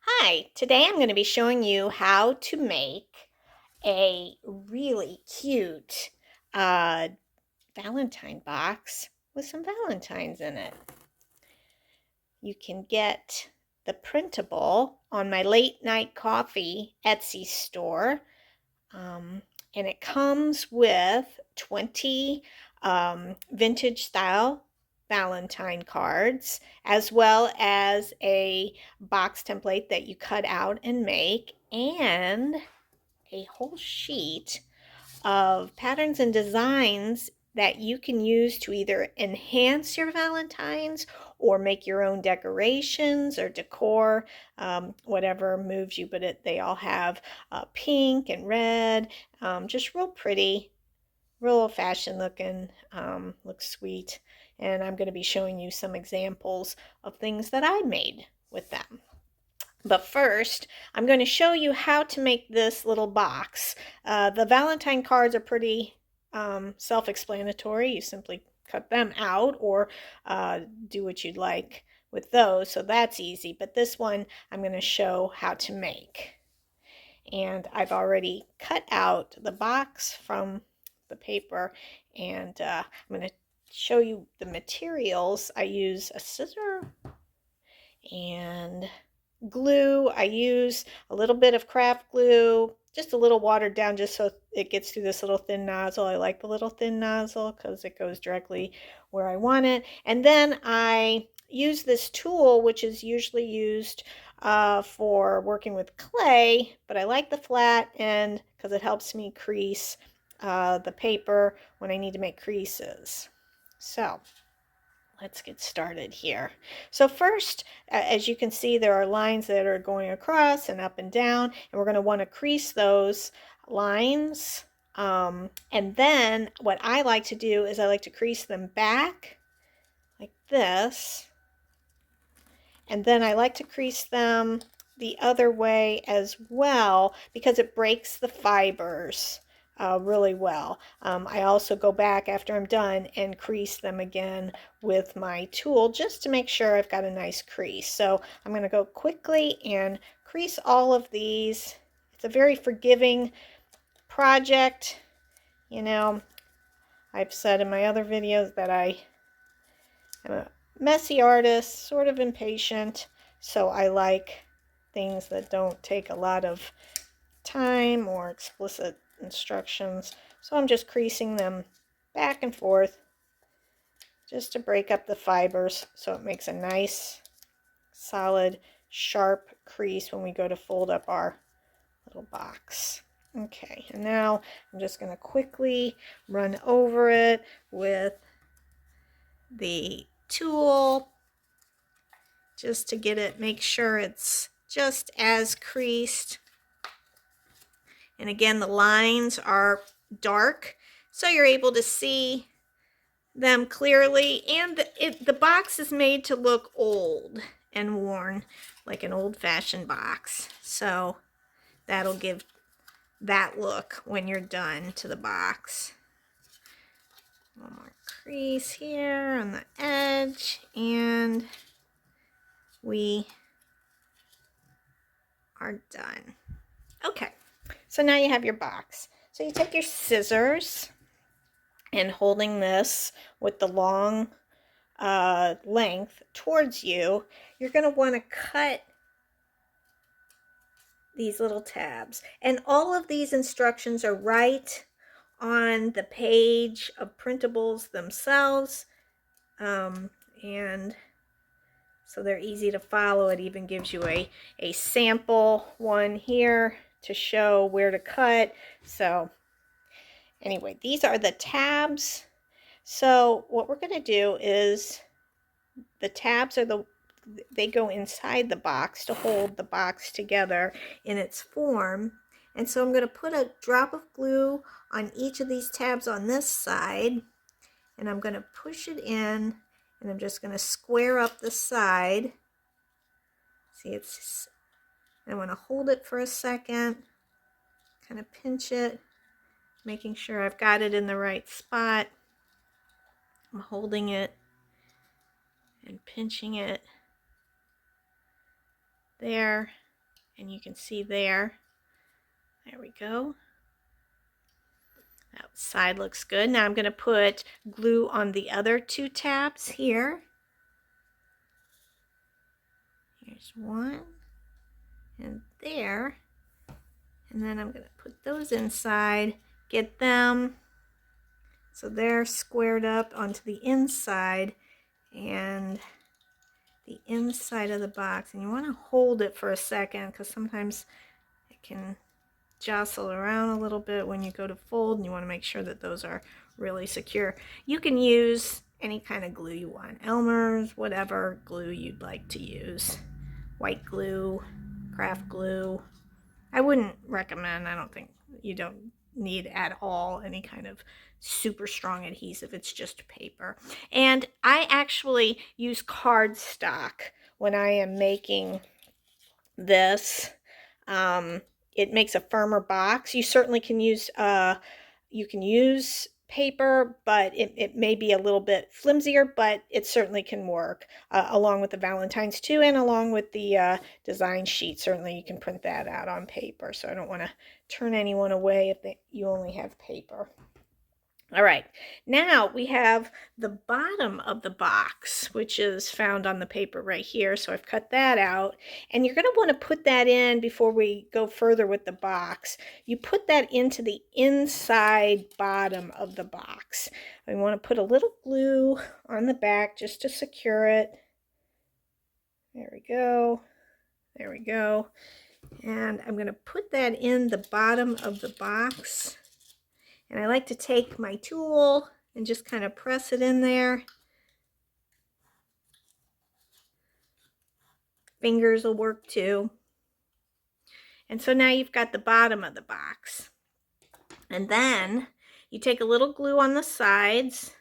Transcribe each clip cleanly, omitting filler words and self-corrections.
Hi, today I'm going to be showing you how to make a really cute uh, Valentine box with some Valentines in it. You can get the printable on my late night coffee Etsy store. And it comes with 20 vintage style Valentine cards, as well as a box template that you cut out and make, and a whole sheet of patterns and designs that you can use to either enhance your Valentines or make your own decorations or decor, whatever moves you. But they all have pink and red, just real pretty, real old-fashioned looking, looks sweet. And I'm going to be showing you some examples of things that I made with them. But first, I'm going to show you how to make this little box. The Valentine cards are pretty self-explanatory. You simply cut them out or do what you'd like with those. So that's easy. But this one, I'm going to show how to make. And I've already cut out the box from the paper. And I'm going to show you the materials. I use a scissor and glue. I use a little bit of craft glue, just a little watered down just so it gets through this little thin nozzle. I like the little thin nozzle because it goes directly where I want it. And then I use this tool, which is usually used for working with clay, but I like the flat end because it helps me crease the paper when I need to make creases. So let's get started here. So first, as you can see, there are lines that are going across and up and down, and we're going to want to crease those lines. And then what I like to do is I like to crease them back like this. And then I like to crease them the other way as well because it breaks the fibers really well. I also go back after I'm done and crease them again with my tool just to make sure I've got a nice crease. So I'm going to go quickly and crease all of these. It's a very forgiving project. You know, I've said in my other videos that I am a messy artist, sort of impatient, so I like things that don't take a lot of time or explicit instructions. So I'm just creasing them back and forth just to break up the fibers so it makes a nice, solid, sharp crease when we go to fold up our little box. Okay, and now I'm just going to quickly run over it with the tool just to get it, make sure it's just as creased. And again, the lines are dark, so you're able to see them clearly. And the box is made to look old and worn, like an old-fashioned box. So that'll give that look when you're done to the box. One more crease here on the edge, and we are done. Okay, so now you have your box. So you take your scissors, and holding this with the long length towards you, you're going to want to cut these little tabs. And all of these instructions are right on the page of printables themselves. And so they're easy to follow. It even gives you a sample one here to show where to cut. So anyway, these are the tabs. So what we're going to do is the tabs are they go inside the box to hold the box together in its form. And so I'm going to put a drop of glue on each of these tabs on this side, and I'm going to push it in, and I'm just going to square up the side. See, I want to hold it for a second, kind of pinch it, making sure I've got it in the right spot. I'm holding it and pinching it there. and you can see there. There we go. That side looks good. Now I'm going to put glue on the other two tabs here. Here's one and there. And then I'm going to put those inside, get them so they're squared up onto the inside and the inside of the box. And you want to hold it for a second because sometimes it can jostle around a little bit when you go to fold, and you want to make sure that those are really secure. You can use any kind of glue you want, Elmer's, whatever glue you'd like to use, white glue, craft glue. I wouldn't recommend, I don't think you don't need at all any kind of super strong adhesive. It's just paper. And I actually use cardstock when I am making this. It makes a firmer box. You certainly can use paper, but it may be a little bit flimsier, but it certainly can work along with the Valentines too, and along with the design sheet. Certainly you can print that out on paper, so I don't want to turn anyone away if you only have paper. All right, now we have the bottom of the box, which is found on the paper right here. So I've cut that out, and you're going to want to put that in before we go further with the box. You put that into the inside bottom of the box. We want to put a little glue on the back just to secure it. There we go. There we go. And I'm going to put that in the bottom of the box. And I like to take my tool and just kind of press it in there. Fingers will work too. And so now you've got the bottom of the box. And then you take a little glue on the sides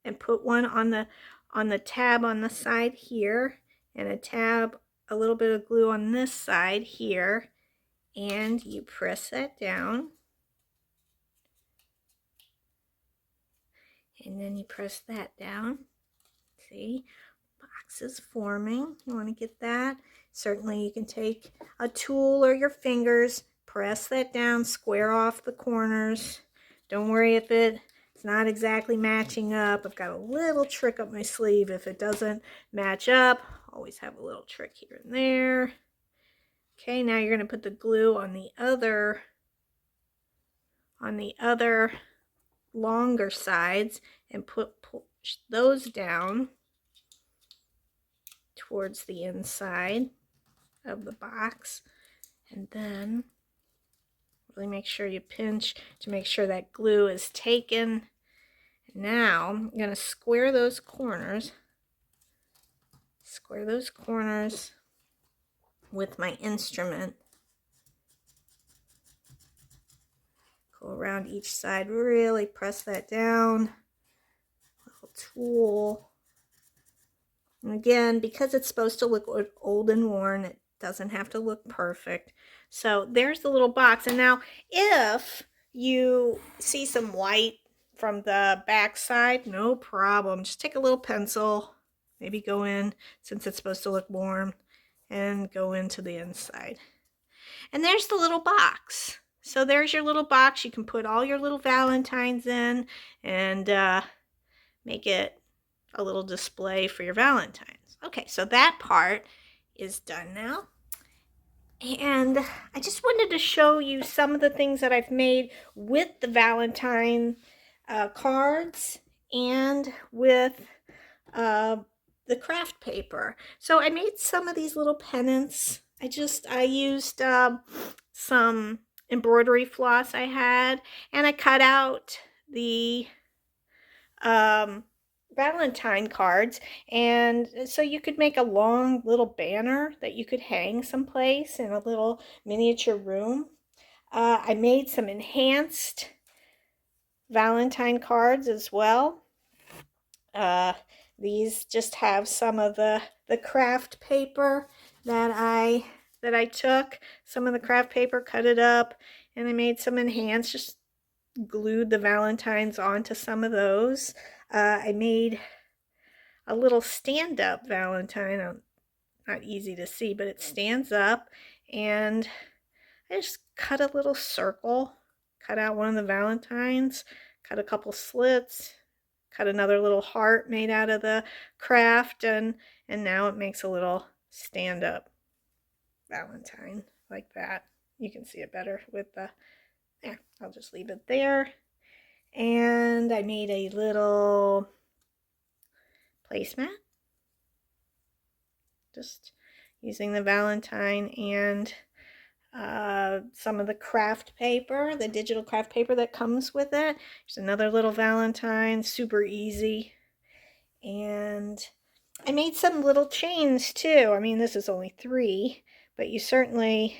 and put one on the tab on the side here, and a little bit of glue on this side here, and you press that down. And then you press that down. See, box is forming. You want to get that. Certainly you can take a tool or your fingers, press that down, square off the corners. Don't worry if it's not exactly matching up. I've got a little trick up my sleeve. If it doesn't match up, always have a little trick here and there. Okay, now you're going to put the glue on the other longer sides and push those down towards the inside of the box, and then really make sure you pinch to make sure that glue is taken. Now I'm going to square those corners with my instrument. Go around each side, really press that down. Little tool. And again, because it's supposed to look old and worn, it doesn't have to look perfect. So there's the little box. And now if you see some white from the back side, no problem. Just take a little pencil, maybe go in, since it's supposed to look warm, and go into the inside. And there's the little box. So there's your little box. You can put all your little Valentines in and make it a little display for your Valentines. Okay, so that part is done now. And I just wanted to show you some of the things that I've made with the Valentine cards and with the craft paper. So I made some of these little pennants. I used some embroidery floss I had, and I cut out the Valentine cards, and so you could make a long little banner that you could hang someplace in a little miniature room. I made some enhanced Valentine cards as well. These just have some of the craft paper that I took, some of the craft paper, cut it up, and I made some enhanced, just glued the Valentines onto some of those. I made a little stand-up Valentine. Not easy to see, but it stands up, and I just cut a little circle, cut out one of the Valentines, cut a couple slits, cut another little heart made out of the craft, and now it makes a little stand-up Valentine like that. You can see it better with the, yeah, I'll just leave it there. And I made a little placemat, just using the Valentine and some of the craft paper, the digital craft paper that comes with it. There's another little Valentine, super easy. And I made some little chains too. I mean, this is only 3, but you certainly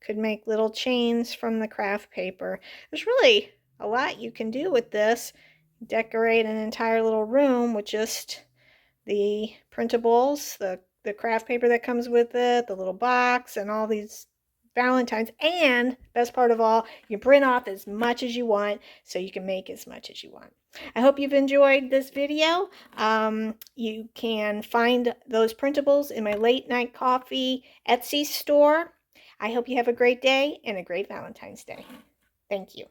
could make little chains from the craft paper. There's really a lot you can do with this. Decorate an entire little room with just the printables, the craft paper that comes with it, the little box, and all these Valentines. And best part of all, you print off as much as you want, so you can make as much as you want. I hope you've enjoyed this video. You can find those printables in my Late Night Coffee Etsy store. I hope you have a great day and a great Valentine's Day. Thank you.